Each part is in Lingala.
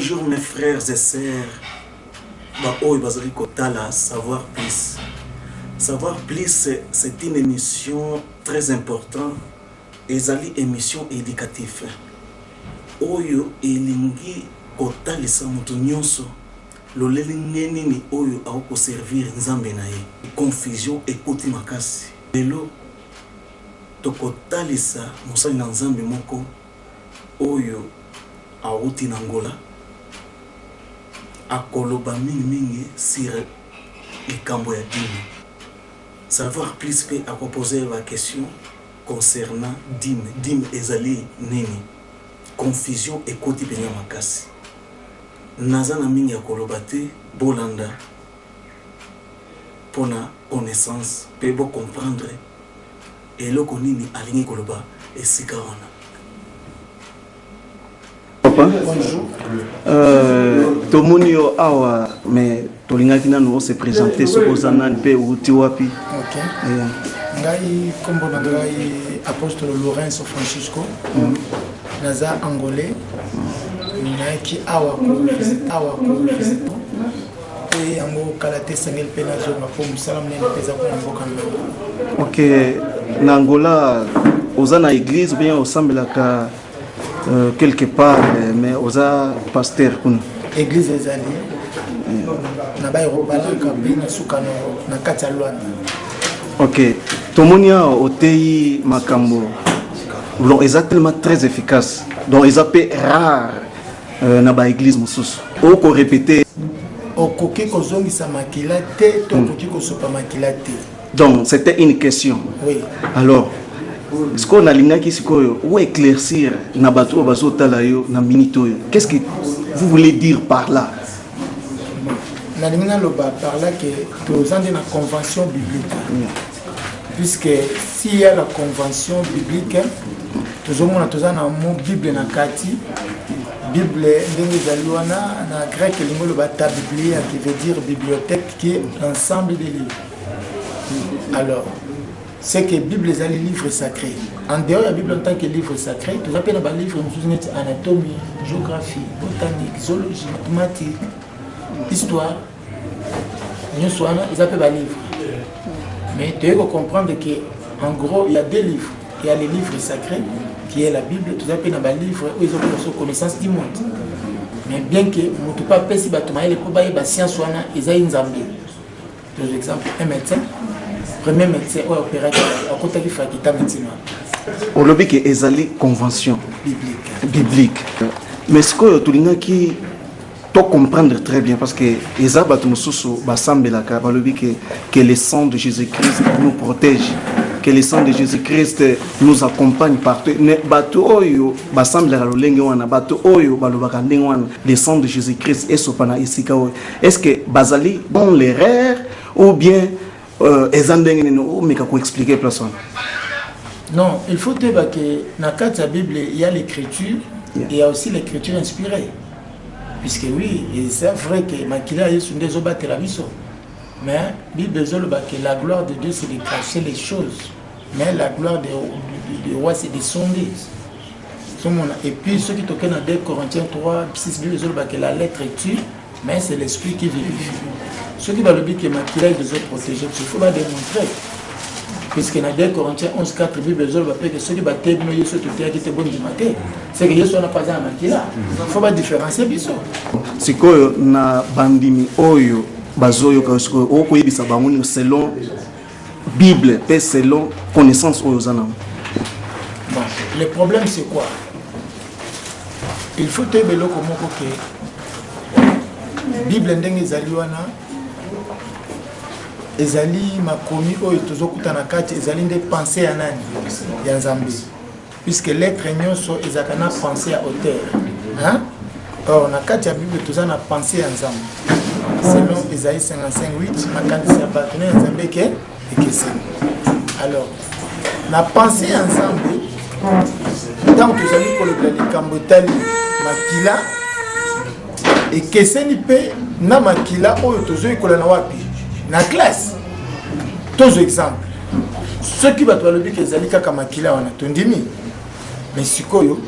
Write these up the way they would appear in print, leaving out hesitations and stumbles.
Bonjour mes frères et sœurs. Savoir plus. Savoir plus, c'est une émission très importante. Ezali émission éducative. Oyo elingi kotalisa mutu nyonso. Loleli nini oyo ako servir nzambe na ye. Confusion ekoti makasi. Lelo tokotalisa musali na nzambe moko oyo auti na Angola. Akoloba mingi sur likambo ya dîme. Savoir plus pe à poser la question concernant dîme. Dîme ezali nini. Confusion ekoti penya makasi. Nazana mingi akoloba te bolanda pona connaissance pe bo comprendre eloko nini alingi koloba esika wana. Bonjour. Tomonio awa mais tolingaki nanu se présenter supposana pe uti wapi. OK. Ngai kombo na ngai apostole Lorenzo Francisco. Naza angolais. Naki awa ko visit. Et yango kalate sengel pe na zone ko musalam ne peza ko mboka na. OK. Na Angola ozana église bien osambelaka quelque part mais oza pasteur kun église ezali na ba robalaka bina sukano na kati lwana. OK, tomonia otei makambo donc exactement très efficace donc ils appellent rare na ba église mususu o ko répéter o koki ko zongisa makila te to koki ko sopa makila te. Donc c'était une question. Oui. Alors ce qu'on a l'ingaki sikoyo ou éclaircir na bato bazota la yo na minute yo. Qu'est-ce que vous voulez dire par là? Na limina lo ba par là que tous en une convention biblique. Puisque s'il y a la convention biblique, tous on a tous en mot Bible na kati. Bible ndenge zaliwana na grec lingo lo ba ta biblia qui veut dire bibliothèque qui est l'ensemble des livres. Alors c'est que la Bible est un livre sacré. En dehors de la Bible en tant que livre sacré, tout appelle un livre anatomie, géographie, botanique, zoologie, mathématiques, histoire. Ils appellent un livre. Mais tu dois comprendre qu'en gros, il y a deux livres. Il y a le livre sacré, qui est la Bible, tout appelle un livre où ils ont la connaissance du monde. Mais bien que tu ne pas si les sciences, ils ont une zambie. Par exemple, un médecin. Premier médecin ou opérateur à côté du faculté médecine. Au lobby que ezali convention biblique. Mais ce que tu l'as qui to comprendre très bien parce que ezaba tu mususu basambe la ka lobby que le sang de Jésus-Christ nous protège, que le sang de Jésus-Christ nous accompagne partout. Mais bato oyo basambe la lolenge wana bato oyo balobaka ndenge wana le sang de Jésus-Christ est sopana isika oyo. Est-ce que bazali bon l'erreur ou bien expliquer personne. Non, il faut dire que dans la Bible, il y a l'écriture et il y a aussi l'écriture inspirée. Puisque oui, c'est vrai que Makila est une des obates la vie. Mais la Bible dit que la gloire de Dieu, c'est de cacher les choses. Mais la gloire du roi, c'est de sonder. Et puis, ceux qui toquent dans 2 Corinthiens 3, 6, Bible dit que la lettre est tue, mais c'est l'esprit qui vérifie. Ceux qui veulent dire que Makila est besoin de protéger, il faut démontrer. Puisque dans 2 Corinthiens 11, 4, Bible dit que ceux qui battent le Yesu tout est qui est bon du matin, c'est que Yesu n'a pas un Makila. Il faut différencier biso. C'est que na bandimi oyo bazoyo kasko oko yebisa bango selon Bible et selon connaissance oyo zanam. Bon, le problème c'est quoi? Il faut te belo komoko que Bible ndenge ezali wana ezali makomi oyo tozokuta na kati ezali nde pensée ya nani ya Nzambe puisque l'être nyonso ezaka na pensée à hauteur hein. Or na kati ya Bible toza na pensée ya Nzambe selon Isaïe 55:8 makanisi ya bato na Nzambe ke ekeseni. Alors na pensée ya Nzambe tant que tozali koloba likambo tali makila ekeseni pe na makila oyo tozoyikola na wapi na classe. Tous exemples. Ceux qui battent le but qu'ils allaient kaka makila wana tondimi. Mais sikoyo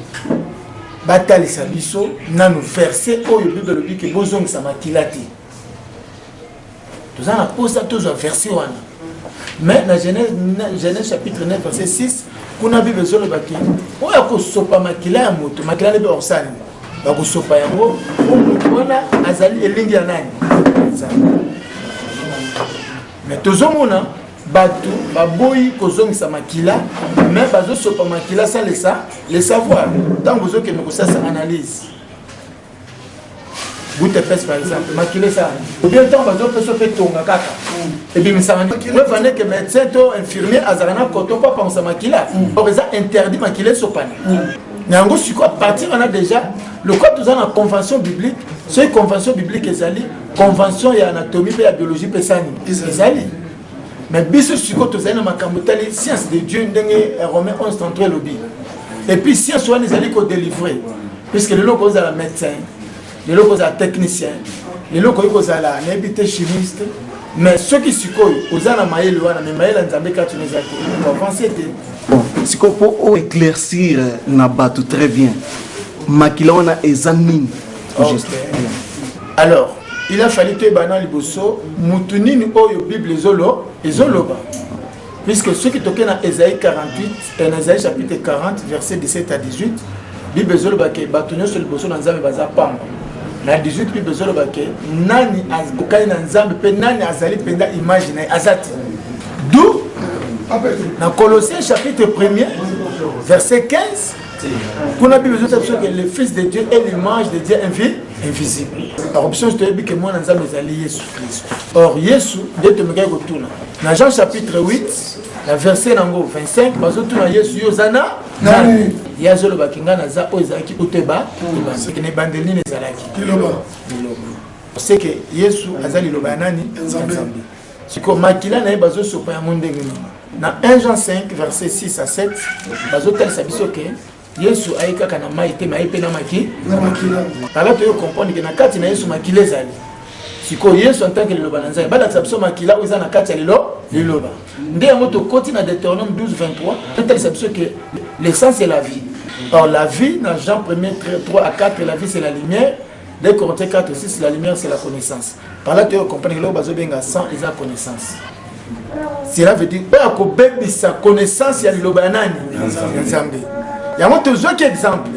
batalisa biso nanu verset oyo bible lobi ke bozongisa makila te toza na posa tozwa verset wana mais na Genèse chapitre 9 verset 6 kuna bible ezolobaki oyo akosopa makila ya moto makila nde mpe bakosala bakosopa yango moto wana azali elingi ya nani mais tozomona bato baboyi kozongisa makila mais bazosopa makila sans le savoir ntango ozokende kosasa analyse Goutte pèse par exemple, maquiller ça. Ou bien tant bazo peut se faire tonga kaka. Et bien ça veut venir que médecin to infirmier azarana koto pas penser maquiller. Or ça interdit maquiller so pan. Nango siko à partir on a déjà le code nous en convention biblique, c'est convention biblique ezali, convention et anatomie et biologie pesani. Ezali. Mais biso siko to zana makambo tali science de Dieu ndenge Romains 11:33 lobby. Et puis science on ezali ko délivrer puisque le logo za la médecin les locaux sont techniciens, les locaux sont là, n'habité chimiste, mais ceux qui sont aux Anamaïl, mais Maïl en Zambé, quand tu nous as dit, on va avancer. Bon, si on peut éclaircir Nabatou très bien, Makilona et Zanmin. Alors, il a fallu que Banan Liboso, Moutounine Oyo Bible Zolo, et Zoloba. Puisque ceux qui toquent dans Ésaïe 48, et Ésaïe chapitre 40, versets 17 à 18, Bible Zoloba, qui est bâtonné sur le bosso dans Zambé Bazapam. Na 18 bi bezolo bake nani azbukani na nzambe pe nani azali penda image na azati d'où dans Colossiens chapitre 1er verset 15 qu'on a besoin de que le fils de Dieu est l'image de Dieu invisible. La option c'est que moi na nzambe ezali Yesu Christ. Or Yesu de te meka ko tuna na Jean chapitre 8 la verset nango 25 bazo tuna Yesu yozana nani yazolo bakinga na za ozaki uteba c'est que ne bandeli ne zalaki c'est que Yesu azali loba nani nzambe siko makila na bazo sopa ya monde ngini na 1 Jean 5 verset 6 à 7 bazo tel sabiso ke Yesu aika kana mai te mai pe na makila alors tu comprendre que na kati na Yesu makila ezali siko Yesu en tant que loba na nzambe bala sabiso makila oza na kati ya liloba nde yango to koti na Deutéronome 12:23 tel sabiso que l'essence est la vie. Or la vie, dans Jean 1er 3 à 4, la vie c'est la lumière. Dès Corinthiens 4 6, la lumière c'est la connaissance. Par là tu comprends que l'eau benga sans et la connaissance. Cela veut dire que sa connaissance il y a le banani. Il y a un autre exemple.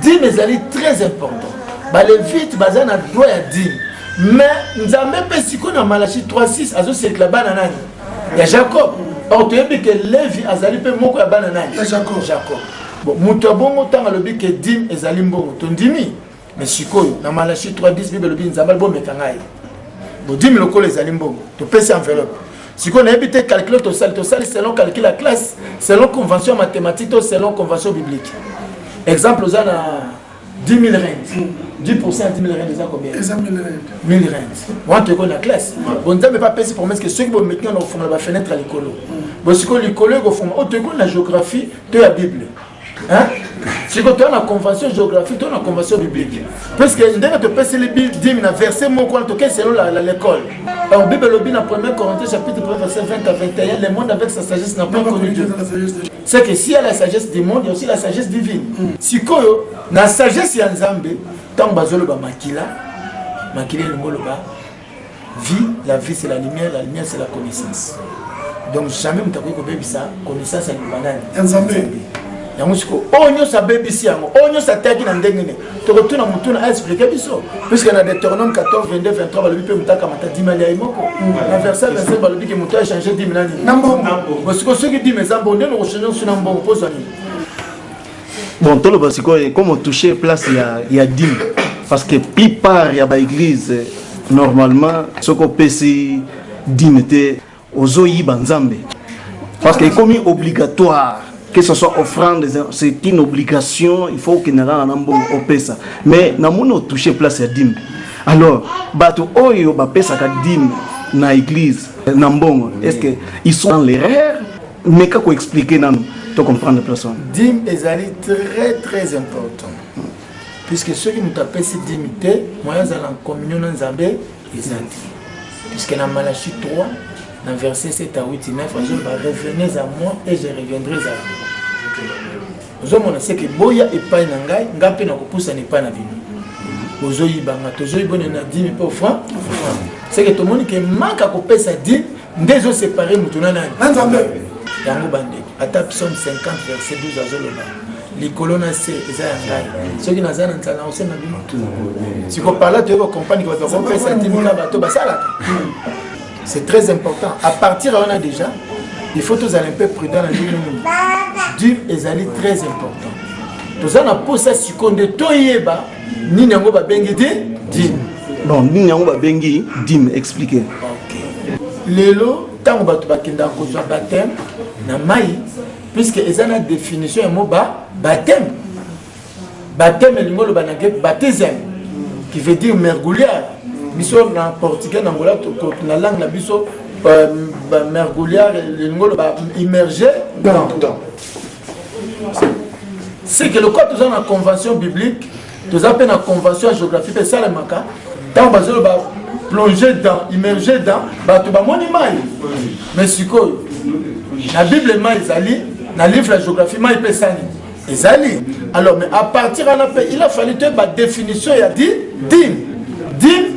Dîme mes amis très important. Bah les vite bazana droit à dîme. Mais nous avons même pas si qu'on a Malachie 3:6 azo c'est la banane. Il y a Jacob. Or tu as vu que Lévi azali pe moko ya banane. Jacob. Bon, muto bongo tanga lobi ke dim ezali mbongo tondimi mais sikoyo na Malachie 3:10 bible lobi nzambal bo mekangai bo dim lokolo ezali mbongo to pesa enveloppe sikoyo na ebite calculer to sali selon calcul la classe selon convention mathématique to selon convention biblique exemple za na 10 000 rentes 10% 10 000 rentes c'est combien 1000 rentes on te connaît la classe bon nzambe pas pesa promesse que ceux qui vont mettre dans fond la fenêtre à l'école bon sikoyo l'école go fond on te connaît la géographie to la bible. Hein? Si tu as une convention géographique, tu as une convention biblique. Parce que dès que tu passes les Bibles, verset mon quoi, selon l'école. Alors, Bible lobby dans 1 Corinthiens chapitre 1 verset 20 à 21, le monde avec sa sagesse n'a pas connu Dieu. C'est que s'il y a la sagesse du monde, il y a aussi la sagesse divine. Si koyo, la sagesse y a Nzambe, tant bazolo ba makila le mot vie, la vie c'est la lumière c'est la connaissance. Donc jamais vous t'avez compris ça, connaissance c'est le banane. Yamusiko onyo sa bebisi yango onyo sa taki na ndengene to retourna mutuna expliquer biso puisque na Deutéronome 14 22 23 balobi pe mutaka mata dimali ay moko na verset 27 balobi ke muto a changer dimani nambo parce ceux qui disent mais zambo ndeno ko changer sur nambo pozani bon tolo basiko comme toucher place il y a dim parce que plupart ya ba église normalement soko pesi dimete ozoyi banzambe parce que comme obligatoire que ce soit offrande, c'est une obligation, il faut que nous ayons un bon opesa. Mais nous avons touché place à dim. Alors, bato oyo ba pesa ka dim na église, nambongo, est-ce que ils sont dans l'erreur? Mais comment expliquer nous pour comprendre la personne? Dim est très très important. Puisque ceux qui nous tapent ces dimités, moi ils sont en communion dans Zambé, ils sont. Puisque dans Malachie 3 dans verset 7 à 8 et 9, je vais revenir à moi et je reviendrai à vous. ozomona c'est que boya epai na ngai ngape na kopusa ne pas na bino ozoyibanga tozoyibona na 10 000 pour francs c'est que tout le monde qui manque à couper sa 10 ndezo séparer mutuna nani yango bande ata psaume 50 verset 12 azoloba likolo na se eza ya ngai soki naza na nzala ose na bino siko parla tu vas comprendre que tu vas couper sa 10 000 bato basala c'est très important à partir on a déjà il faut tous aller un peu prudent dans le Dieu est allé très important tous on a posé seconde toyeba ni nango ba bengi di bon ni nango ba bengi dim expliquer lelo tango bato bakenda kozwa baptême na mai puisque ezana définition ya mot baptême lingolo banake baptême qui veut dire mergouiller biso na portugais na ngola na langue na biso mergouiller lingolo ba immerger dans c'est que le code dans la convention biblique tous appellent la convention géographique et ça le maka tant bazolo ba plonger dans immerger dans bato ba moni mai mais sikoyo la bible mai ezali na livre la géographie mai pesani ezali alors mais à partir de là il a fallu te ba définition ya dim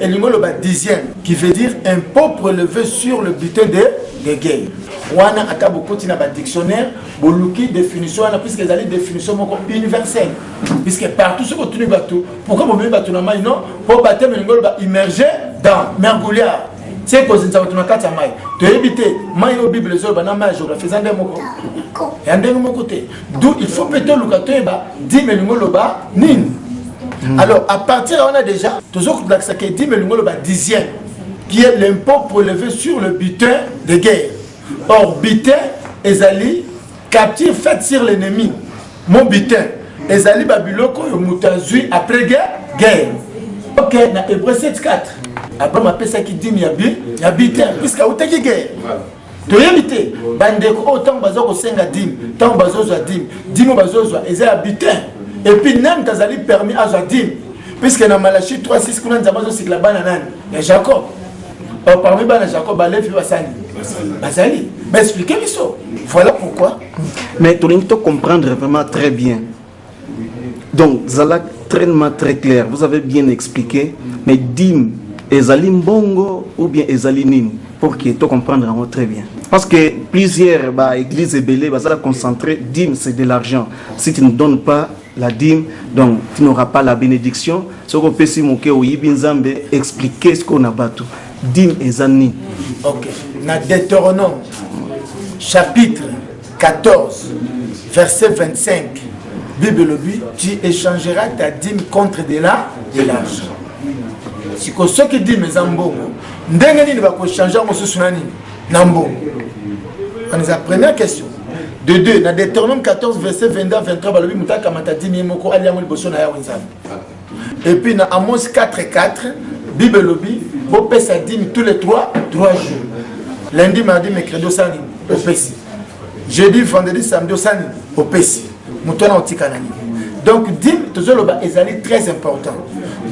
et lingolo ba dixième qui veut dire impôt prélevé sur le butin de guerre wana ata beaucoup na ba dictionnaire boluki définition wana puisque ezali définition moko universelle puisque partout ce que tu bato pourquoi bo bato na mai non pour baptême lingolo ba immerger dans mergouiller c'est que nous avons kata mai to éviter mai au bible zo ba na mai géographie zande moko yande moko côté d'où il faut peut-être lukato ba 10 lingolo ba nini alors à partir là on a déjà toujours que que 10 lingolo ba dixième qui est l'impôt prélevé sur le butin de guerre. Or, butin, ezali, captif fait sur l'ennemi. Mon butin, ezali babiloko yo mutazui après guerre. Ok, na Hébreu 7:4. Abraham appelle ça qui dit ya butin, puisqu'à outaki guerre. To yebite, bandeko autant bazo ko senga dim, tant bazo zo dim, dimo bazo zo ezali butin. Et puis même tazali permis à zo dim, puisque dans Malachie 3:6 kuna nzamazo sikla bana nani, ya Jacob. Parmi bana Jacob balefi basani. Basali. Mais expliquez-moi ça. Voilà pourquoi. Mais tu dois comprendre vraiment très bien. Donc, Zala très clair. Vous avez bien expliqué. Mais dim, ezali mbongo ou bien ezali nini pour que tu comprennes vraiment très bien. Parce que plusieurs églises belées, bazala concentré, dim c'est de l'argent. Si tu ne donnes pas la dîme, donc tu n'auras pas la bénédiction. Ce qu'on peut expliquer ce qu'on a battu. Dîme et zani. Ok. Dans Deutéronome, chapitre 14, verset 25, Bible dit, tu échangeras ta dîme contre de l'argent. Si ce qui dit mes ambongo, ndenge ni va changer mon sousunani nambo. On est la première question. De deux, dans Deutéronome 14, verset 22 23, balobi mutaka matadi moko aliamu liboso na ya wenzami. Et puis dans Amos 4:4, Bible lobby, vous payez sa dîme tous les 3 jours. Lundi, mardi, mercredi, sani, au Pessi. Jeudi, vendredi, samedi, sani, au Pessi. Moutona au Tikanani. Donc, dîme, toujours le bas, est très important.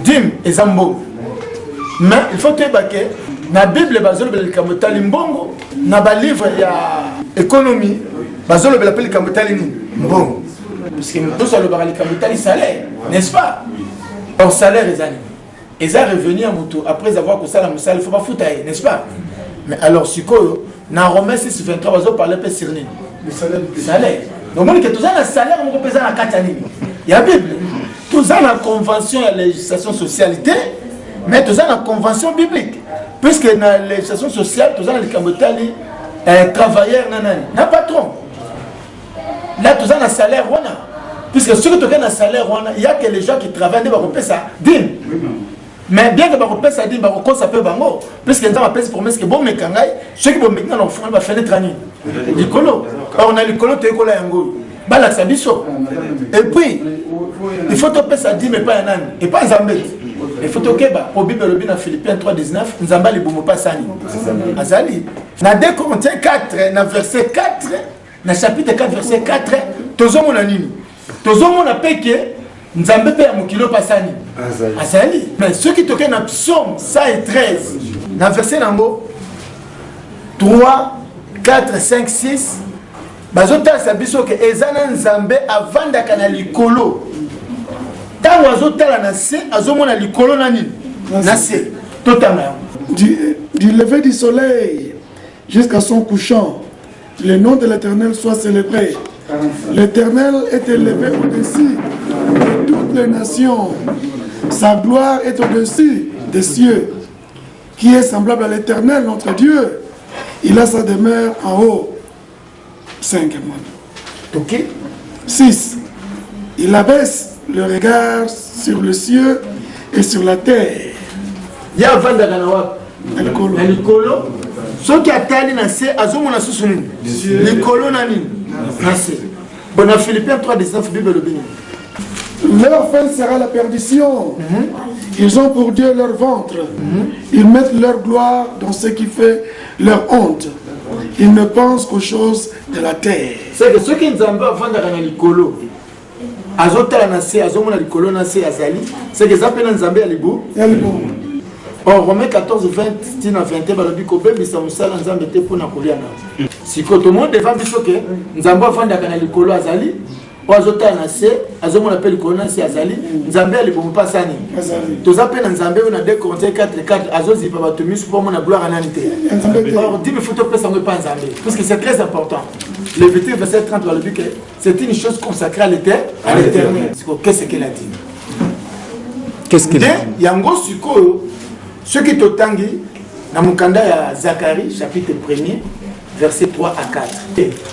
Dîme, est zambo. Mais il faut que la Bible, le mbongo, na ba livre ya économie, bazolo bela kamotali mbongo. Parce que nous sommes le kamotali salaire, n'est-ce pas? Or salaire est année. Et ça revenu à Moutou après avoir que ça la moussa, il faut pas foutre, n'est-ce pas? Mais alors si quoi, dans Romains 6:23, on parle pas sur le salaire. Donc on dit que tout ça le salaire on peut peser à 4 années. Il y a Bible. Tout ça la convention et la législation socialité, mais tout ça la convention biblique. Puisque dans la législation sociale, tout ça le kamotali un travailleur nanani, un patron. Là tout ça le salaire on a. Puisque ceux qui ont un salaire, il y a que les gens qui travaillent, ils vont payer ça. Mais bien que vous payer ça, ils vont ça peut bango. Puisque nous avons fait promesse que bon, mais quand ceux qui vont maintenant dans le fond, ils vont faire des traînées. L'écolo. On a l'écolo, tu es écolo à Ango. Bala Sabiso. Et puis, il faut te payer ça, mais pas un an. Et pas un zambé. Il faut te payer au Bible dans Philippiens 3:19, nous avons les boumou pas sani. Azali. Dans 2 Corinthiens 4, dans verset 4, dans chapitre 4, verset 4, tous ont mon anime. Tous ont mon appel que nous avons payé à Mukilo Passani. Azali. Mais ceux qui toquent dans Psaume 113, dans verset 3, 4, 5, 6, bazotalisa biso ke eza na nzambe avandaka na likolo ntango azotala na se azomona likolo na nini na se totanga yango du lever du soleil jusqu'à son couchant, le nom de l'Éternel soit célébré. L'Éternel est élevé au-dessus de toutes les nations. Sa gloire est au-dessus des cieux. Qui est semblable à l'Éternel, notre Dieu? Il a sa demeure en haut. 5. Ok. 6. Il abaisse le regard sur le cieux et sur la terre. Il y a vandaka na wapi na likolo soki atali na se azomona susu nini likolo na nini na se bon na Philippiens 3:19 Bible le béni. Leur fin sera la perdition. Ils ont pour Dieu leur ventre. Ils mettent leur gloire dans ce qui fait leur honte. Ils ne pensent qu'aux choses de la terre. C'est que ceux qui nzambe avandaka na likolo azotala na se azomona likolo na se azali c'est que ça pena nzambe ya libu. Or, Romains 14, 20, 21, balobi kobebisa musala nzambe te pona kolia na. Siko to monde devant biso ke nzambe afandaka na likolo azali, o azotala na se, azomona pe likolo na se azali, nzambe ali bomu pasani. Toza pe na nzambe na 2 Corinthiens 4:4 azozipa bato misu po mona gloire anani te. Or, dis me photo pesa ngwe pa nzambe parce que c'est très important. Lévitique verset 30 balobi ke c'est une chose consacrée à l'Éternel. Siko qu'est-ce qu'elle a dit? Qu'est-ce qu'elle a dit? Yango siko ce qui t'otangi, dans mon candidat à Zacharie, chapitre 1er, versets 3 à 4.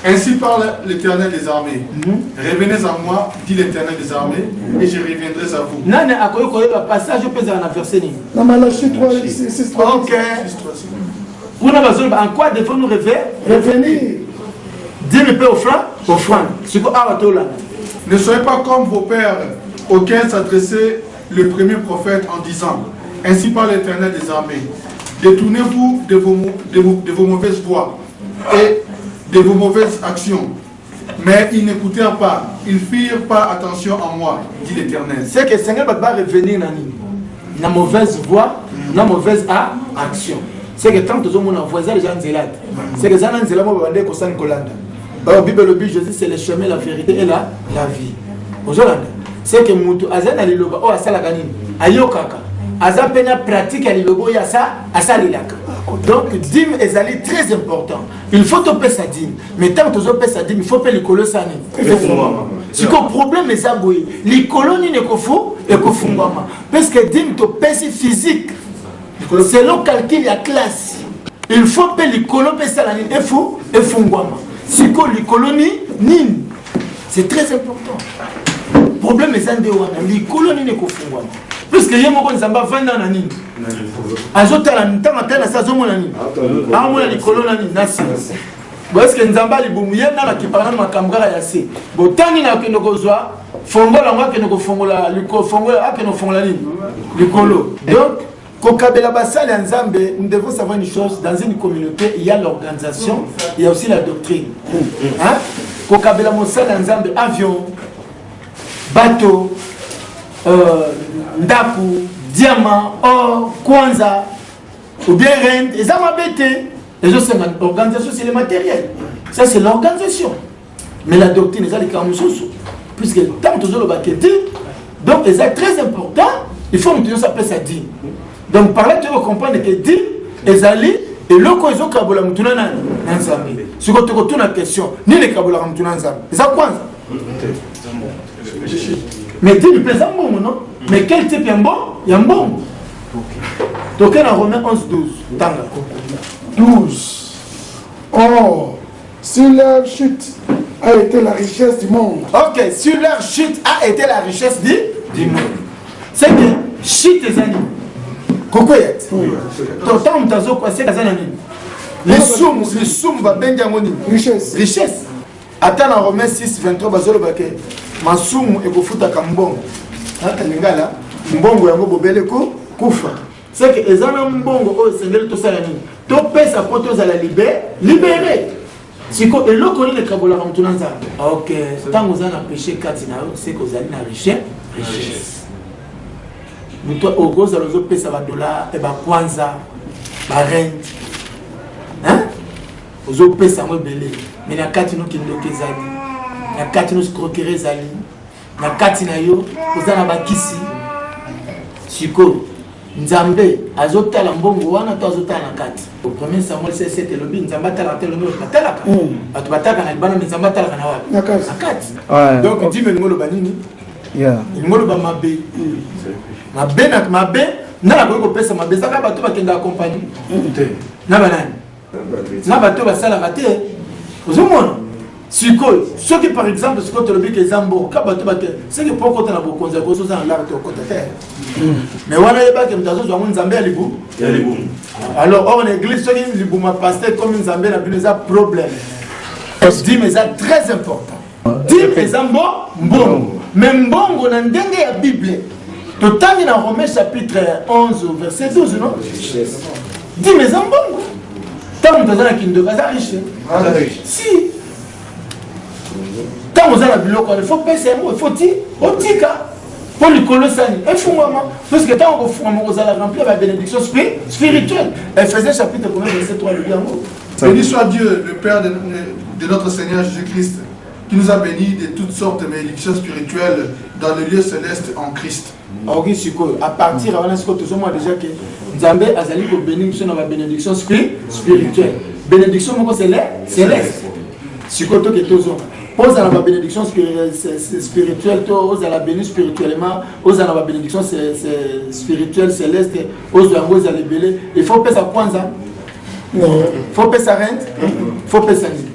Ainsi parle l'Éternel des armées. Revenez à moi, dit l'Éternel des armées, et je reviendrai à vous. Non, non, passage au verset. Dans Malachie 3, 6, 3. Ok. En quoi devons-nous revenir? Dis le Père offrande. Ne soyez pas comme vos pères, auxquels s'adressait le premier prophète en disant: ainsi parle l'Éternel des armées. Détournez-vous de vos mauvaises voies et de vos mauvaises actions. Mais ils n'écoutèrent pas, ils firent pas attention à moi, dit l'Éternel. C'est que le Seigneur va revenir dans mauvaise voie, dans mauvaise action. C'est que tant que nous avons voisin les gens zélades, c'est que les gens zélades vont vendre comme ça Nicolanda. La Bible le dit, Jésus c'est le chemin, la vérité et la vie. Aujourd'hui, c'est que Moutou Azan aliloba o asala kanini ayokaka azapena pratique alilobo ya ça asalilaka. Donc dîme est très important. Il faut topé sa dîme, mais tant que topé sa dîme, il faut payer le colo sani. Si le problème est ça boy, les colonies ne kofo et kofungwama parce que dîme topé c'est physique. C'est le calcul ya classe. Il faut payer le colo pé salani et fou et fungwama. Si les colonies nin, c'est très important. Le problème est que les colonies ne confondent pas. Puisque les gens qui sont vendus dans nini. Azota la ntama tena sa zomo na nini. Amu les colonies nasi. Parce que nzamba li bomu yena la kipana makambara ya se. Botani na kendo kozwa fongola ngwa kendo kofongola liko fongola akeno fongola nini. Likolo. Donc kokabela basali ya nzambe, nous devons savoir une chose, dans une communauté, il y a l'organisation, il y a aussi la doctrine. Hein? Kokabela mosala ya nzambe, avion, bateau, ndaku, diamant, or, kwanza, ou bien rente, et ça m'a bêté. L'organisation, c'est le matériel. Ça, c'est l'organisation. Mais la doctrine, c'est les camusous. Puisque tant que le baquet dit, donc, c'est très important, il faut que nous s'appelle ça dit. Donc, par là, tu vas comprendre que dit, ezali, et le quoi ils ont kabola mutuna nzambe. Si tu retournes la question, ni les kabola mutuna nzambe. C'est quoi ça? Mais dit le plaisant bon, non? Mais quel type est bon? Il y a un bon. Donc, on a Romains 11, 12. Tanga. 12. Or, si leur chute a été la richesse du monde. Ok, si leur chute a été la richesse du monde. C'est que chute les animaux. Kokoyet. Tant mtazo quoi c'est kazana nini? Les sommes va benga moni. Richesse. Attends en Romains 6 23 bazolo bake. Masumu ekofuta kambongo. Hata lingala mbongo yango bobele ko kufa. C'est que ezana mbongo o sengeli to sala nini? To pesa poto za la libérer. Siko eloko ni le kabola mtuna nzambe. OK, tango zana péché kati na c'est que zali na richesse. Toi, au gros, ça nous pèse $, et bah, kwanza, bah, rente. Hein? ozopesa yango ebele mais na kati no kindoki ezali na kati no escroquerie ezali na kati na yo oza na bakisi sikoyo nzambe azotala mbongo wana to azotala na kati premier Samuel 7 elobi nzambe atalaka te elobi batalaka bato batalaka na libana mais nzambe atalaka na wapi na kati donc dime elingo loba nini elingo loba mabe mabe nana koki kopesa mabe ezaka bato bakendaka kompagnie na banani na bato basalaka te ozomona sikoyo soki par exemple sikoyo tolobi ke eza mbongo ka bato bake soki mpo okota na bokonzi ya koso oza na lare te okota te mais wana yebake moto azozwango nzambe ya libu alors or na église soki libuma paster comme nzambe na bino eza problème dime eza très important dime eza mbongo mais mbongo na ndenge ya bible totangi na Romains chapitre 11 verset 12 non dime eza mbongo ntango moto aza na kindoka aza riche si ntango oza na biloko wana faut pesa yango faut otika mpo likolo esani efungwama puisque ntango kofungwama kozala rempli ya babénédiction spirituelle Ephésiens chapitre 1 verset 3 lobi yango. Béni soit Dieu, le Père de notre Seigneur Jésus-Christ, qui nous a bénis de toutes sortes de bénédictions spirituelles dans le lieu céleste en Christ. Ok, sikoyo à partir wana sikoyo tozomona déjà que nzambe azali kobénir biso na babénédiction spirituelle bénédiction moko céleste sikoyo toke tozonga ozala na babénédiction spirituelle to ozala béni spirituellement ozala na babénédiction spirituelle céleste ozwa yango ezala ebele il faut pesa kwanza faut pesa rente faut pesa nini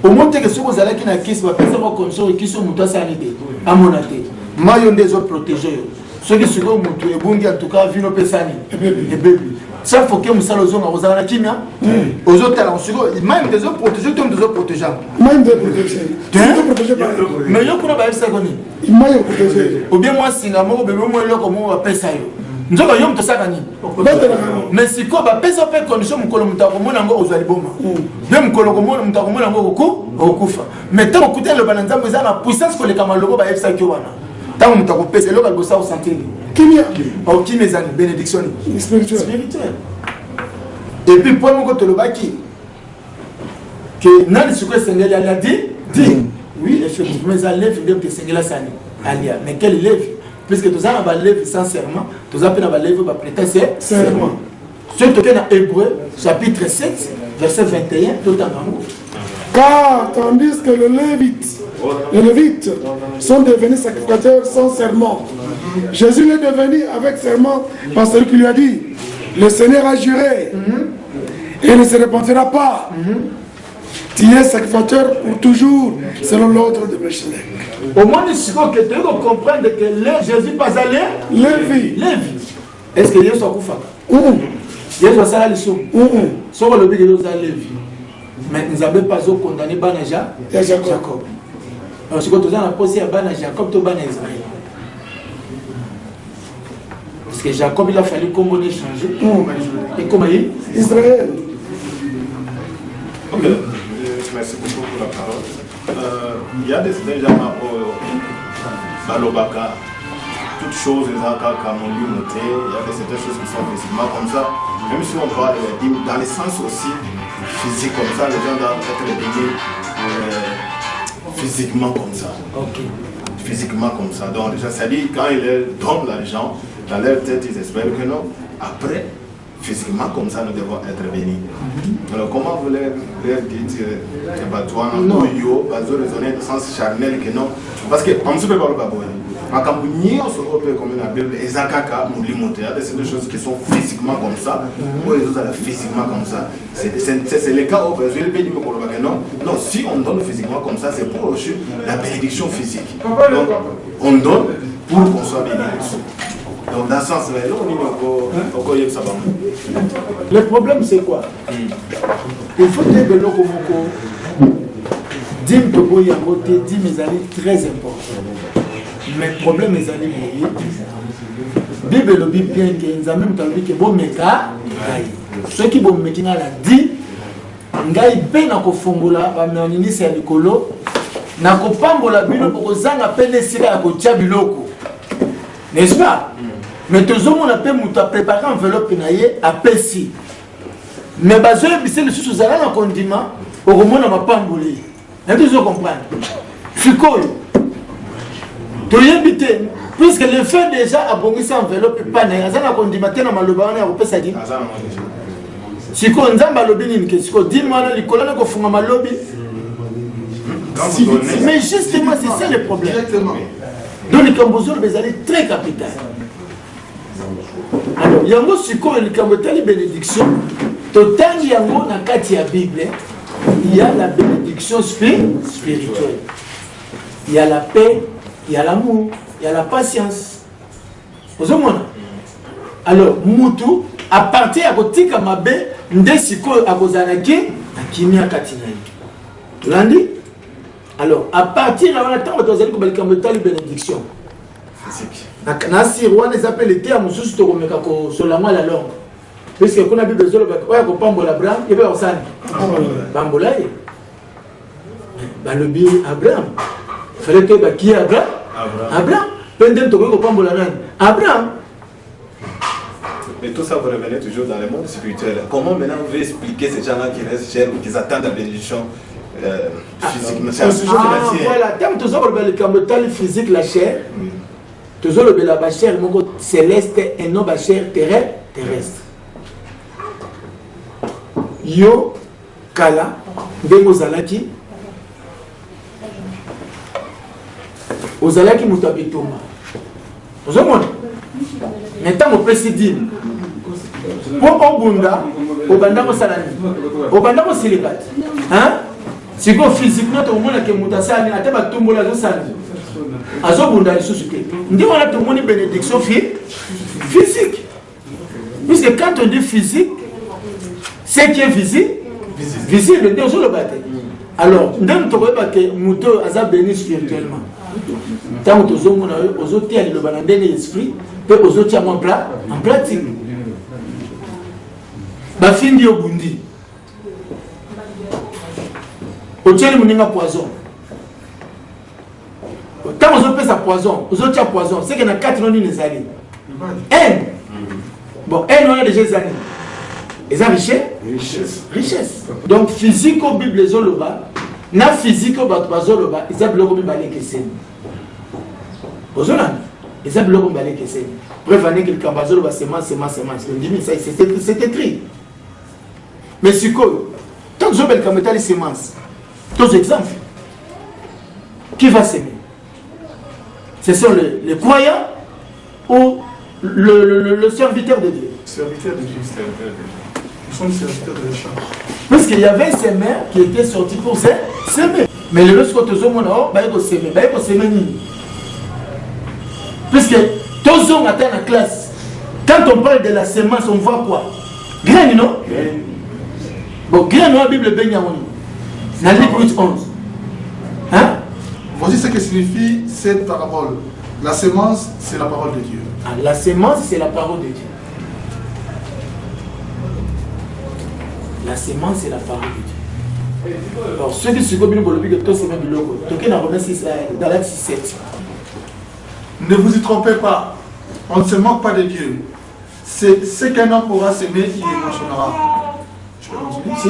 omoni teke soki ozalaki na kisi bapesa ko condition ekisi moto asali te amona te mayo nde ezoprotege yo soki sikoyo moto ebungi antuka vino pesani ebebi ça faut que mosala ozonga ozala na kimia ozotala sikoyo même te ezoprotege to moto ezoprotege mais yo kuna bayebisako nini ou bien mwa singa moko bebe mwa eloko moko bapesa yo nzoka yo moto asaka nini mais sikoyo bapesa mpe condition mokolo moto akomona yango ozwa liboma mpe mokolo moto akomona yango okokufa mais ntango okuta eloba na nzambe eza na puissance koleka maloko bayebisaki yo wana ntango moto akopesa eloko alibosa osanteli kimia ezani bénédiction spirituelle et puis mpo moko tolobaki ke nani sikoyo esengeli alia di oui effectivement eza leve nde moto esengeli asani alia mais quelle leve puisque toza na baleve sans serment toza mpe na baleve baprêter serment soki toke na Hébreu chapitre 7 verset 21 totanga yango. Car tandis que les Lévites sont devenus sacrificateurs sans serment, Jésus est devenu avec serment par celui qui lui a dit, le Seigneur a juré et ne se repentira pas. Tu es sacrificateur pour toujours selon l'ordre de Melchizedek. Au moins, il faut que tu comprennes que Jésus pas allé Lévi. Est-ce que Jésus a coupé? Jésus a salé les sous. Sur le but de Jésus a Lévi. Mais nous n'avons pas condamné Banaja Jacob. Alors, si tu as posé à Banaja Jacob, tu as Banaja Israël. Parce que Jacob, il a fallu qu'on changer. Et comment il Israël. Ok, merci beaucoup pour la parole. Il y a des gens Balobaka, toutes choses, il y a des choses qui sont physiquement comme ça. Même si on parle des dîmes, dans le sens aussi physique comme ça, les gens doivent être bénis physiquement comme ça. Okay. Physiquement comme ça. Donc déjà, ça dit quand ils donnent l'argent, dans leur tête, ils espèrent que non. Après, physiquement comme ça, nous devons être bénis. Alors comment vous leur dites que toi, non, yo, raisonner dans le sens charnel que non? Parce que on ne peut pas le baboyer. En Cameroun, on se retrouve comme la Bible, et Zakaka, c'est des choses qui sont physiquement comme ça, ou les autres physiquement comme ça. C'est le cas où je vais dire non, si on donne physiquement comme ça, c'est pour reçu la bénédiction physique. Donc, on donne pour qu'on soit béni. Donc, dans ce sens-là, le problème, c'est quoi? Il faut que le loco dim tobo yango te dim ezali très important. Mais le problème est allé mourir. Bible le dit bien que nous avons dit que bon meka, ceux qui bon meka la dit, ngai pe na kofongola ba menini c'est likolo, na kopambola bino pour kozanga pele sika ya kotia biloko. N'est-ce pas? Mais toujours on a préparé enveloppe na ye a pesi. mais bazoyebisa lisusu ozala na kondima okomona mapamboli na biso comprendre sikoyo toyebi te puisque le fait déjà abongisa enveloppe pane aza na kondima te na maloba wana ya kopesa dini sikoyo nzambe alobi nini ke sikoyo dini wana likolo na kofunga malobi mais justement c'est ça le problème donc likambo ozoloba ezali très capital. Alors yango sikoyo likambo etali bénédiction totangi yango na kati ya Bible, il y a la bénédiction spirituelle, il y a la paix, il y a l'amour, il y a la patience. Vous comprenez? Alors mutu à partir ya kotika mabe nde sikoyo akozanaki akimia kati na ye landi. Alors à partir de là temps tozali ko likambo etali bénédiction na sirwa les appelle les termes sous to komeka ko solama la langue. Puisque qu'on a vu besoin de faire pambola Abraham, il va au san. Pambola, le bien Abraham. Il fallait que qui est Abraham? Abraham. Pendant que pambola Abraham. Mais tout ça vous revenez toujours dans le monde spirituel. Comment maintenant vous expliquer ces gens-là qui restent chers ou qui attendent la bénédiction physique? Voilà, tant que vous avez le physique, la chair, vous avez la chair céleste et non la chair terrestre. Yo kala ndenge ozalaki moto abitonga ozomona maintenant mopesi dini mpo obunda obanda kosala nini obanda kosilika te sikoyo physiquement tokomonake moto asala nini ate batumbola azosala azobunda lisusu te ndi wana tomoni bénédiction physique puisque quand on dit physique ce qui est visible, Dieu le bâti. Alors, nous avons que Mouto a béni spirituellement. Tant que nous avons aux autres le banandé l'esprit, puis aux autres en pratique. Ma fille dit au Bundi. Au tien de poison. Tant que nous avons sa poison, aux autres poison, c'est qu'il y a 4 noms les années. Bon, on a déjà des années. Et ça richesse. Donc physique au Bible zoloba, na physique au bazoloba, ils ont bloqué balé que c'est. Ozona, ils ont bloqué balé que c'est. Prévenez que le cambazoloba semence. On dit mais ça c'est écrit. Mais c'est quoi? Tant que je vais le camber les semences. Tous exemples. Qui va s'aimer? Ce sont les croyants ou le serviteur de Dieu. Serviteur de Dieu. Nous sommes serviteurs de l'échange. Parce qu'il y avait ces mères qui étaient sorties pour s'aimer. Mais le lorsque tu as s'aimer, puisque tous ont atteint la classe. Quand on parle de la semence, on voit quoi? Graine, non? Bon, graine, la Bible Benyamouni. Dans le livre 8, 11. Hein? Voici ce que signifie cette parabole. La semence, c'est la parole de Dieu. Ah, la semence, c'est la parole de Dieu. La semence, c'est la parole de Dieu. Alors, ceux qui se copient pour le but de tous ces mêmes locaux, dans l'acte 7. Ne vous y trompez pas. On ne se moque pas de Dieu. C'est ce qu'un homme aura semé, il émotionnera. Je peux continuer? Si.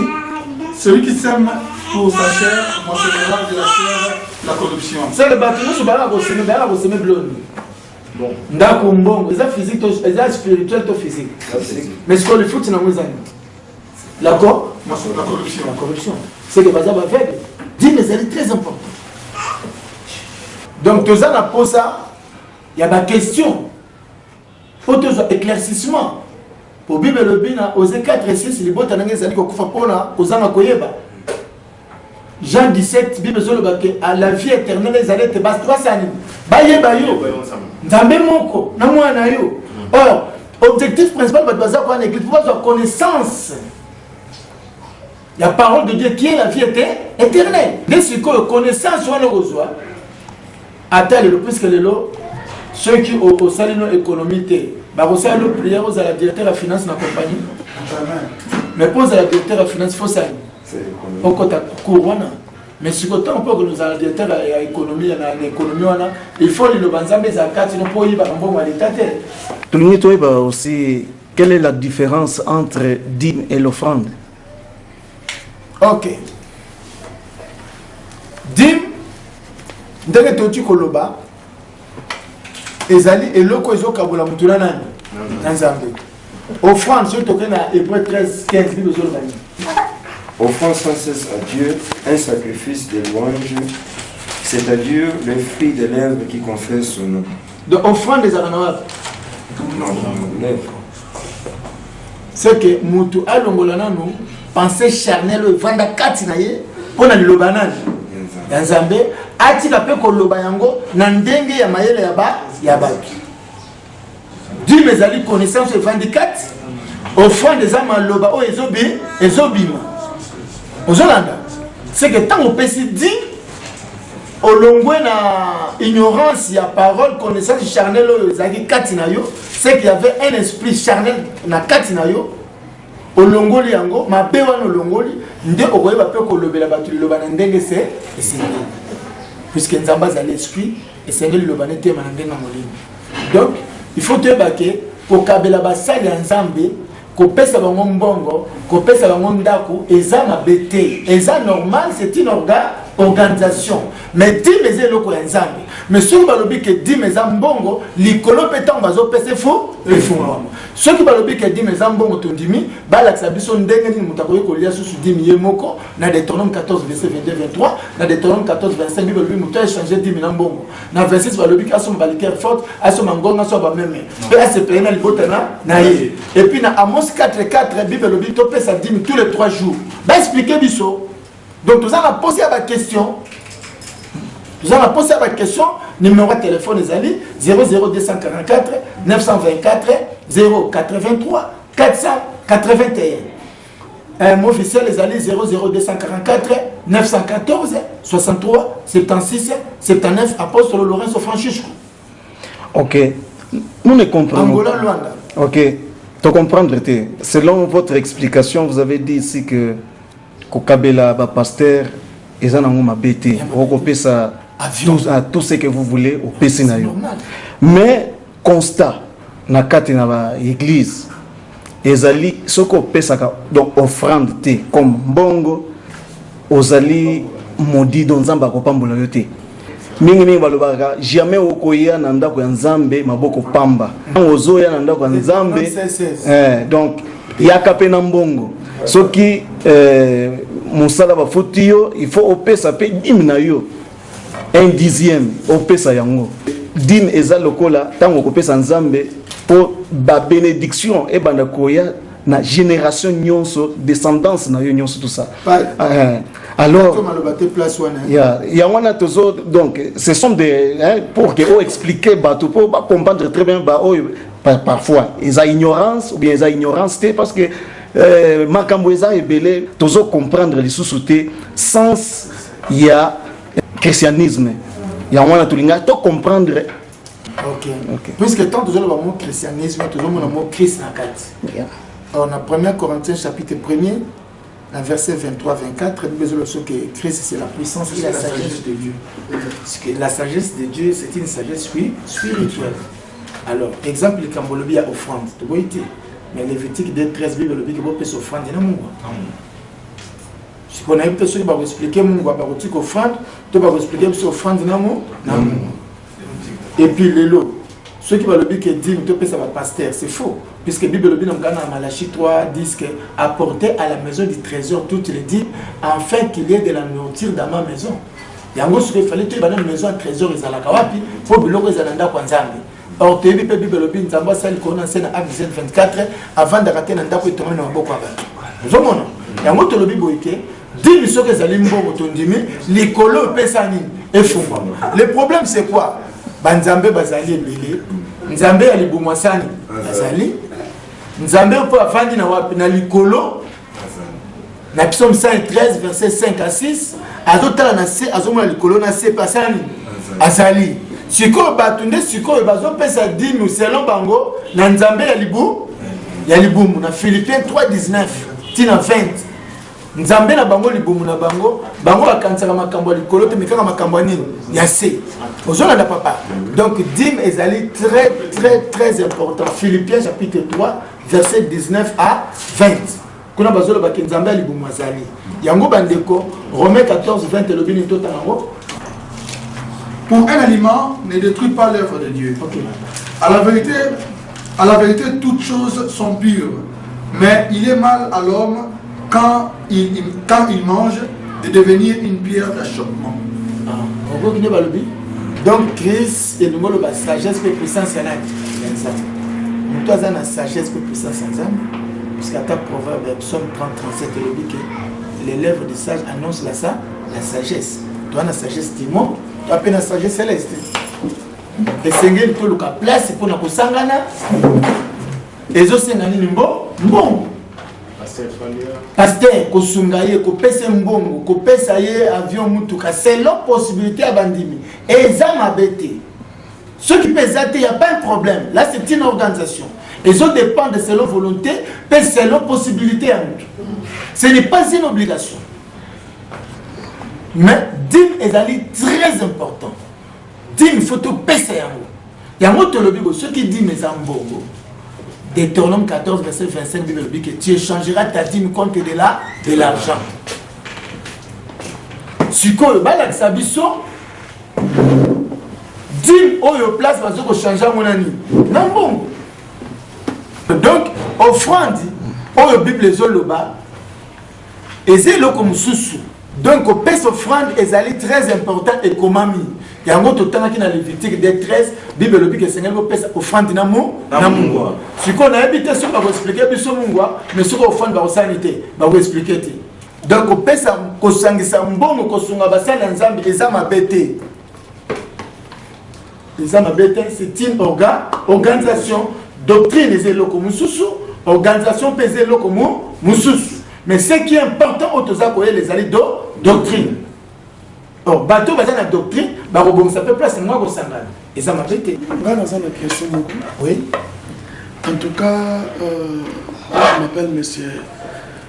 Celui qui sème pour sa chair, mentionnera de la chair la corruption. C'est le bâtiment sur le semé blonde. Bon. Ndako mbongo, c'est physique, c'est spirituel, c'est physique. Mais ce qu'on le fout, c'est dans nos années. D'accord? La corruption. La corruption. C'est que Bazab a fait. Dis, mais c'est très important. Donc, tout ça, pour ça, il y a des questions. Pour tout ça, éclaircissement. Pour Bible le Bina, aux 4 et 6, les bottes à l'anglais, c'est-à-dire qu'on aux Koyeba. Jean 17, Bible à la vie éternelle, les années, te bas 3 années. Baye bayo. Nzambe moko, na mwana yo. Or, objectif principal de Bazab pour l'église, pour avoir connaissance. La parole de Dieu qui est la vie éternelle. Dès ce que connaissance soit le reçoit, attends le plus que le lot, ceux qui ont au salon économique, bah vous savez le prière aux à la directeur de la finance de la compagnie. Mais pour la directeur de la finance, il faut ça. Au côté couronne. Mais ce que tant que nous allons directeur de l'économie, il faut le banzambe za 4 non pour y va bon à l'état. Tout le monde aussi quelle est la différence entre dîme et l'offrande? Ok. Dîme, ndenge toti koloba, ezali eloko ezokabola mutu na nani na Nzambe. Offrande sur toke na Hébreux 13-15 bible ezoloba nini? Offrande sans cesse à Dieu, un sacrifice de louange, c'est-à-dire le fruit des lèvres qui confessent son nom. Donc offrande ezalaka na wapi? Non, lèvres. C'est que mutu alongola nanu pensée charnelle evanda kati na ye mpona liloba nani ya Nzambe atika mpe koloba yango na ndenge ya mayele ya bato. Dîme ezali connaissance evandi kati, offrande eza maloba oyo ezobima. Ozolanda c'est que tant opesi dîme olongwe na ignorance ya parole, connaissance charnelle oyo ezali kati na yo, c'est qu'il y avait un esprit charnel na kati na yo. Olongoli yango mabe wana olongoli nde okoyeba pe kolobela bato liloba na ndenge se esengeli, puisque Nzambe azali esprit esengeli liloba ne tema na ndenge na molimo. Donc il faut toyeba ke kokabela basali ya Nzambe, kopesa bango mbongo, kopesa bango ndako eza mabe te, eza normal, c'est une organisation. Mais dîme eza eloko ya Nzambe. Mais soki balobi ke dîme eza mbongo likolo mpe ntango bazopesa efungwama. Soki balobi ke dîme eza mbongo tondimi balakisa biso ndenge nini moto akoki kolia susu dîme ye moko na Deutéronome 14 verset 22-23, na Deutéronome 14-25 bible balobi moto aéchange dîme na mbongo. Na 26 balobi ke asoma baliqueur forte, asoma ngonga asoma bameme mpe asepele na libota na ye. Et puis na Amos 4-4 bible balobi topesa dîme tous les 3 jours. Baexplike biso. Donc nous allons poser la question. Nous allons poser la question. Numéro de téléphone ezali 00244 924 083 481. Mon officiel ezali 00244 914 63 76 79 apôtre Lorenzo Francisco. Ok. Nous ne comprenons Angola, pas. Luanda. Ok. Tu comprends, selon votre explication, vous avez dit ici que Kokabela, pasteur, et ça n'a pas bêté. Tout ce que vous voulez au PC. Mais constat, na kati na l'église, ezali soko pesaka donc offrande te comme bongo ozali modi don Nzamba ko pambola yote. Mingi balobaka jamais okoya na ndako ya Nzambe maboko pamba. Ozoya na ndako ya Nzambe donc yaka na mbongo. Soki musala ba futio il faut opesa pe dîme na yo 1/10 opesa yango. Dîme eza lokola tango kopesa Nzambe pour ba bénédiction et banda koya na génération nyonso descendance na yo nyonso tout ça. Alors donc ce sont des pour que expliquer bateau pour comprendre très bien parfois ils a ignorance ou bien ils a ignorance parce que makambo eza ebele tozo comprendre les sous-soutés sans il y a christianisme il y a wana tulinga to comprendre. Ok. Puisque tant toujours le mot christianisme toujours le mot Christ na kati. On a 1 Corinthiens chapitre 1er dans verset 23-24 besoin que Christ c'est la puissance et la sagesse de Dieu. Parce que la sagesse de Dieu c'est une sagesse spirituelle. Alors exemple le Cambolobi à offrande. Tu vois mais Lévitique 2:13 Bible le dit que vous pouvez offrande na Mungu. Si on a une personne qui va vous expliquer Mungu va vous offrande, tu vas vous expliquer sur offrande na Mungu. Et puis les lots. Ceux qui vont le dire que dîme, tu peux savoir pasteur, c'est faux. Puisque la Bible dit dans Malachie 3 dit que apporter à la maison du trésor toutes les dîmes afin qu'il y ait de la nourriture dans ma maison. Et en gros, ce qu'il fallait que dans une maison à trésor, ils allaient kawapi, pour que l'eau ils allaient dans Nzambe. Or, tu as vu la Bible dit Nzamba celle qu'on a scène Acte 24 avant de rater Nzamba et tomber dans beaucoup avant. Vous voyez et en gros, tu as vu que dîme ceux qui allaient m'bo tondimi, les colos pesani et font. Le problème c'est quoi? Nzambe bazali ebele Nzambe ali bumwasani bazali Nzambe po afandi na wapi na likolo na Psaume 113 verset 5 à 6 azotala na se azomona likolo na se pasani azali siko batunde siko bazopesa dîme selon bango na Nzambe ya libumu na Philippiens 3:19 tina 20 Nzambe na bango libumu na bango bakansaka makambo ya likolo te mikaka makambo nini ya se ozona da papa. Donc dîme ezali très important. Philippiens chapitre 3 verset 19 à 20. Kuna bazolo ba kinzamba libumu azali. Yango bandeko Romains 14 20 le bini tota nango. Pour un aliment ne détruit pas l'œuvre de Dieu. OK. À la vérité, toutes choses sont pures. Mais il est mal à l'homme quand il mange de devenir une pierre d'achoppement. Donc Christ et nous la sagesse et puissance en acte. Nous avons la sagesse et puissance en âme. Parce qu'à ta proverbe, Psaume 30, 37, il dit que les lèvres du sage annoncent la sagesse. Tu as la sagesse du monde, tu as la sagesse céleste. Et Seigneur, tu as la place pour nous sangana. Et je sais que bon. Pasteur, kosungaye, kopese mbongo, kopesa ye avion mutuka, c'est la possibilité à bandimi. Et ça m'a bêté. Ceux qui pèsent, il n'y a pas un problème. Là, c'est une organisation. Et ça dépend de leur volonté, mais c'est leur possibilité à nous. Ce n'est pas une obligation. Mais dîme est très important. Dîme, il faut tout payer. Il y a un autre lobby, ceux qui disent mes ambogos. Deutéronome 14, verset 25, Bible dit que tu échangeras ta dîme contre de l'argent. Si tu as sa biso, dîme au place va se changer mon ami. Non bon. Donc, offrande, au Bible zoloba, et c'est là comme sous. Donc, au pèse offrande, est très important et comme ami. Il y a un autre temps qui a Lévitique des 13, Bible dit que le Seigneur va pèse offrande dans mon. Si on a habité sur va vous expliquer, mais sur offrande va vous sanité, va vous expliquer. Donc, au pèse, au sangisa mbongo, au sunga basal ensemble, les âmes abêtées. Les âmes abêtées, c'est une organisation. Doctrine est comme Moussoussou, organisation pesée comme Moussoussou. Mais ce qui est important, c'est les alliés de doctrine. Or, bateau, la doctrine, ça peut placer moi au Sangal. Et ça m'a pété. Oui. En tout cas, je m'appelle M.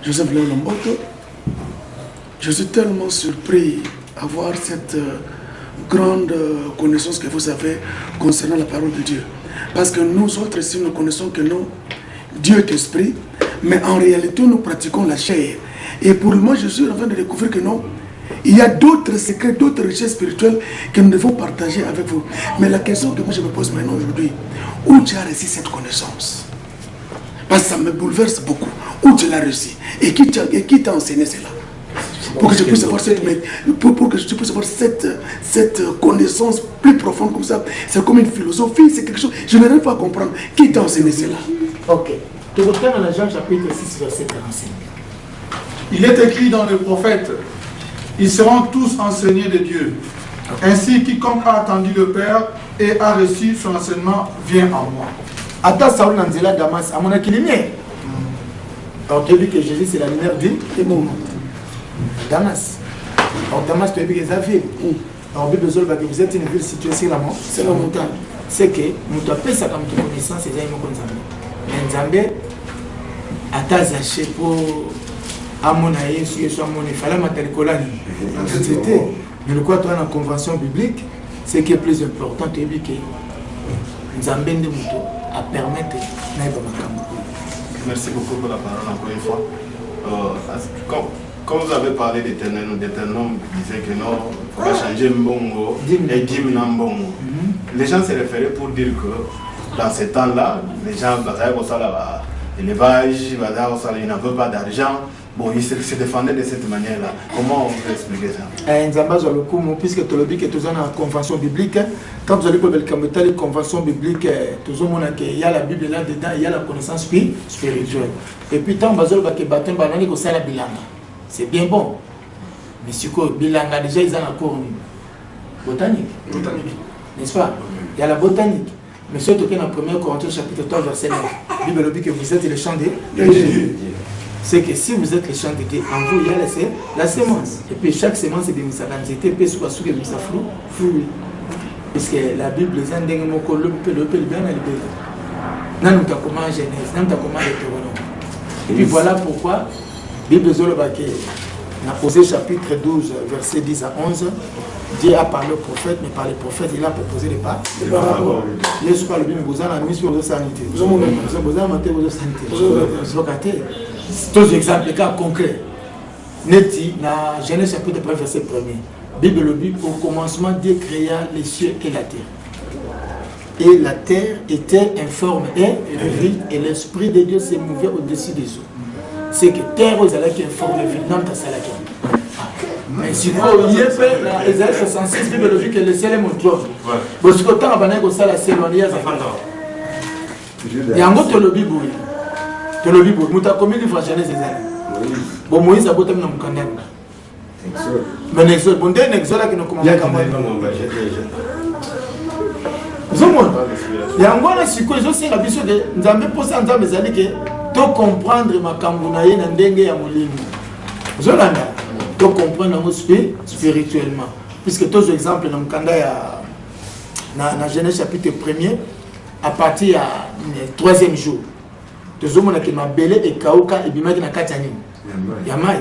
Joseph Léon Lomboto. Je suis tellement surpris à voir cette grande connaissance que vous avez concernant la parole de Dieu. Parce que nous autres ici, nous connaissons que nous, Dieu est esprit, mais en réalité, nous pratiquons la chair. Et pour moi, je suis en train de découvrir que non, il y a d'autres secrets, d'autres richesses spirituelles que nous devons partager avec vous. Mais la question que moi je me pose maintenant aujourd'hui, où tu as reçu cette connaissance? Parce que ça me bouleverse beaucoup. Où tu l'as reçu? Et qui t'a enseigné cela? Pour que je puisse avoir cette connaissance plus profonde comme ça. C'est comme une philosophie, c'est quelque chose. Je n'arrive pas à comprendre. Qui t'a enseigné cela? Ok. Tu retournes dans Jean chapitre 6, verset 45. Il est écrit dans le prophète, ils seront tous enseignés de Dieu. Ainsi, quiconque a attendu le Père et a reçu son enseignement vient en moi. Attends, Saoul Nanzela Damas, à mon lumière. Alors, tu as dit que Jésus, c'est la lumière du monde. Damas. Alors, Damas, tu as dit que Xavier. Alors, Bible Zol, vous êtes une ville située sur la montagne. C'est que nous avons fait ça comme tu connaissance, c'est Zaymo Konzambe. Mais Nzambe, à ta zaché pour. À mon aïe, il fallait m'atteler colani. Mais le quoi, toi, dans la convention biblique, ce qui est plus important, tu as dit que Nzambe de Mouto a permettre naïba makambo. Merci beaucoup pour la parole encore une fois. Quand vous avez parlé d'Éternel, disait que non, il faut pas changer Mbongo et Dim Nambongo. Les gens se référaient pour dire que dans ces temps-là, les gens, l'élevage, ils n'avaient pas d'argent. Bon, ils se défendaient de cette manière-là. Comment on peut expliquer ça? Puisque tu l'as dit que tu es dans la convention biblique, quand vous allez pour la convention biblique, il y a la Bible là-dedans, il y a la connaissance spirituelle. Et puis, tant que vous avez battu un bilanga, c'est bien bon. Mais si vous avez bilanga, déjà, ils ont la cour botanique. N'est-ce pas? Il y a la botanique. Mais surtout que dans 1 Corinthiens chapitre 3, verset 9, la Bible dit que vous êtes le champ de Dieu. C'est que si vous êtes le champ de Dieu, en vous, il y a la sémence. Et puis chaque sémence est de Missalanzité, puis soit sous le Missaflou, fruit. Parce que la Bible, les gens disent que le bien à libérer. Nous avons comment Genèse, nous avons comment Deutéronome. Et puis voilà pourquoi, la Bible Zolobake, dans Osée chapitre 12, verset 10 à 11, Dieu a parlé au prophèt, mais par les prophètes, il a proposé les paroles. Jésus parle bien, vous avez mis sur vos sanités. Vous avez monté vos sanités. Vous avez tous les exemples, les cas concrets. Neti, dans Genèse chapitre 1, verset 1er. Bible le dit, au commencement, Dieu créa les cieux et la terre. Et la terre était informe et vide, et l'esprit de Dieu se mouvait au-dessus des eaux. C'est que terre aux alaki informe et vide, non, t'as ça là. Mais si vous voyez, Esaïe 66, Bible le dit que le ciel est mon trône. Parce que tant avant que ça, la ciel, on y a ça. Il y a un autre lobby boui. Le lobby boui. Mouta combien de fois Genèse Esaïe. Bon, Moïse a beau t'aimer dans mon canal. Mais l'exode, bon, d'un exode là qui nous commence à campagne. Il y a un gars qui est aussi la vision de Nzambe pour ça, Nzambe zali que to comprendre ma kambunaye na ndenge ya molimo. Zolanda to comprendre mo spirituellement. Puisque tous les exemples dans Mkanda ya na Genèse chapitre 1er à partir du 3e jour. Tozomona que mabele et kauka et bimaki na kati ya nini? Ya mai.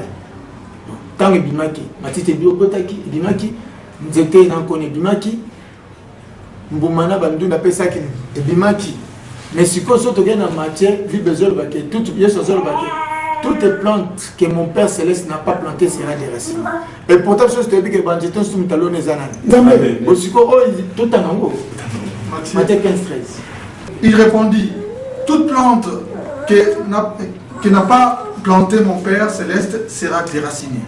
Tant que bimaki, matite biokotaki, bimaki, nzete na kone bimaki. Mbumana bandu na pesa ki ebimaki. Mais si qu'on saute en matière, vie besoin de toutes les plantes que mon Père Céleste n'a pas plantées sera des racines. Et pourtant, je te dis que Banjeton sous Mitalo n'est pas là. Aussi, tout en haut. Matthieu 15-13. Il répondit, toute plante que n'a pas planté mon Père Céleste sera déracinée.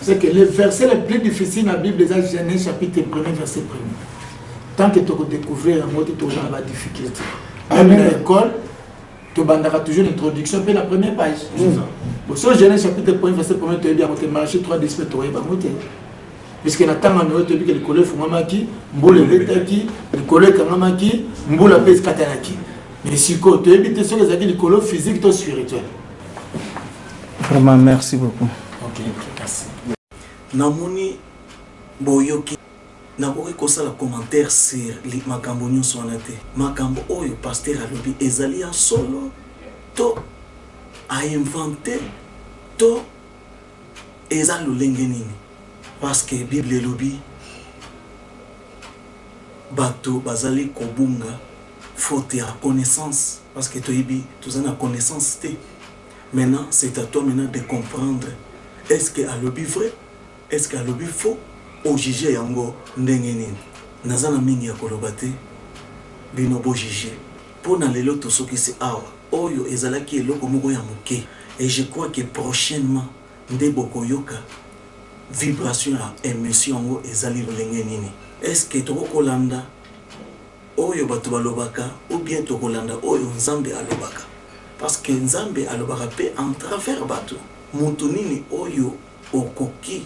C'est que le verset le plus difficile dans la Bible, c'est Genèse chapitre 1er, verset 1er. Tant que tu découvres un mot, tu as la difficulté. Même à l'école, tu as toujours l'introduction, puis la première page. Sur Genèse chapitre 1er, verset 1er, tu as dit que marcher 3 disciples, tu as monté. Puisque na tanga no to bi que le collègue fumamaki, mbule letaki, le collègue kangamaki, mbula pes katanaki. Mais si ko to éviter ce que ça dit le collègue physique to spirituel. Vraiment merci beaucoup. OK, merci. Namoni boyoki nakoki kosala commentaire sur makambo nyonso wana te. Makambo oyo pasteur alobi ezali ya solo to a inventé to eza lolenge nini. Parce que Bible elobi bato bazali kobunga faute ya connaissance. Parce que toyebi tozana connaissance te. Maintenant c'est à toi maintenant de comprendre. Est-ce que alobi vrai? Est-ce que alobi faux? Au juger yango ndenge nini? Nazana mingi ya koloba te. Bino bo juger. Pona lelo to soki se awa. Oyo ezalaki eloko moko ya moke. Et je crois que prochainement nde bokoyoka vibration ya émission yango ezali lolenge nini. Est-ce que toko kolanda oyo bato balobaka ou bien toko kolanda oyo Nzambe alobaka? Parce que Nzambe alobaka pe en travers bato. Mutu nini oyo okoki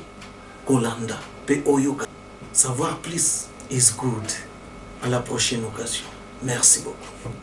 kolanda pe oyoka. Savoir plus is good. À la prochaine occasion. Merci beaucoup.